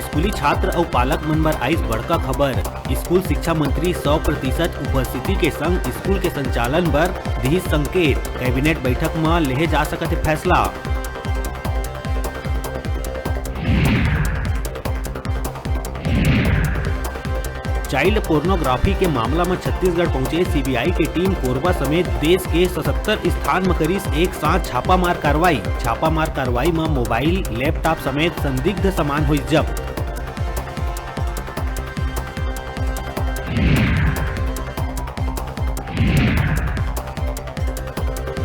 स्कूली छात्र और पालक मन बर आइस बड़का खबर। स्कूल शिक्षा मंत्री 100% उपस्थिति के संग स्कूल के संचालन बर दिही संकेत। कैबिनेट बैठक में लेहे जा सकत है फैसला। चाइल्ड पोर्नोग्राफी के मामला में छत्तीसगढ़ पहुंचे सीबीआई की टीम कोरबा समेत देश के 77 स्थान में करीस एक साथ छापामार कार्रवाई। छापामार कार्रवाई में मोबाइल, लैपटॉप समेत संदिग्ध सामान हुई जब्त।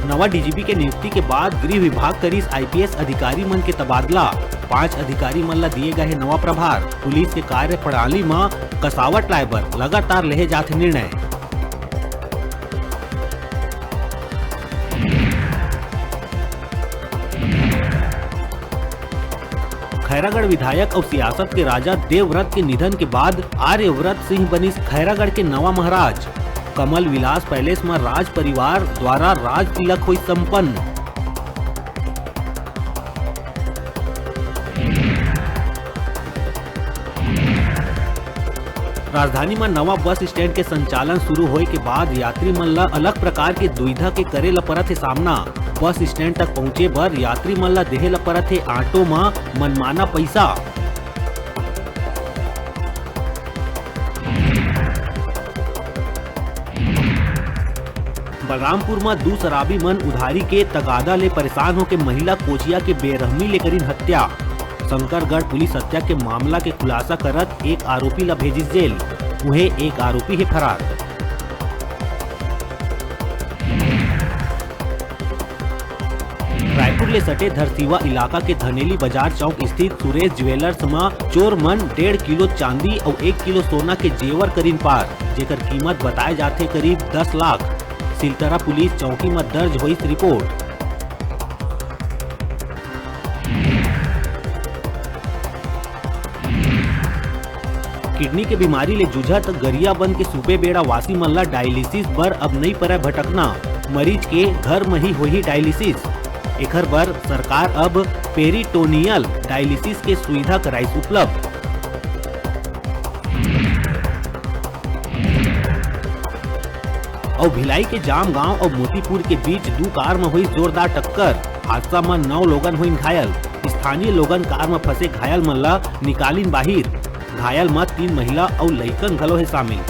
नवा डीजीपी के नियुक्ति के बाद गृह विभाग करीस आईपीएस अधिकारी मन के तबादला। 5 अधिकारी मन ला दिए गए नवा प्रभार। पुलिस के कार्य प्रणाली में कसावट लाए बर लगातार लेहे जाथे निर्णय। खैरागढ़ विधायक और सियासत के राजा देवव्रत के निधन के बाद आर्यव्रत सिंह बनिस खैरागढ़ के नवा महाराज। कमल विलास पैलेस में राज परिवार द्वारा राज तिलक हुई संपन्न। राजधानी में नवा बस स्टैंड के संचालन शुरू होए के बाद यात्री मन ला अलग प्रकार के दुविधा के करे ला परत है सामना। बस स्टैंड तक पहुँचे बर यात्री मन ला देहे ला परत है ऑटो में मनमाना पैसा। बलरामपुर में 2 शराबी मन उधारी के तगादा ले परेशान होकर महिला कोचिया के बेरहमी ले करीन हत्या। शंकरगढ़ पुलिस हत्या के मामला के खुलासा करत एक आरोपी ला भेजिस जेल। उहे एक आरोपी है फरार। रायपुर ले सटे धरसीवा इलाका के धनेली बाजार चौक स्थित सुरेश ज्वेलर्स में चोर मन 1.5 किलो चांदी और 1 किलो सोना के जेवर करीन पार, जेकर कीमत बताए जाते करीब 10 लाख। सिलतरा पुलिस चौकी में दर्ज हुई रिपोर्ट। किडनी के बीमारी ले जूझत गरियाबंद के सूबे बेड़ा वासी मन ला डायलिसिस बर अब नहीं पड़े भटकना। मरीज के घर में ही होही डायलिसिस। एकर बर सरकार अब पेरिटोनियल डायलिसिस के सुविधा कराइस उपलब्ध। और भिलाई के जाम गांव और मोतीपुर के बीच 2 कार में हुई जोरदार टक्कर। हादसा में 9 लोगन हुई घायल। स्थानीय लोगन कार में फंसे घायल मन ला निकालिन बाहिर। घायल में 3 महिला और लइकन घलो है शामिल।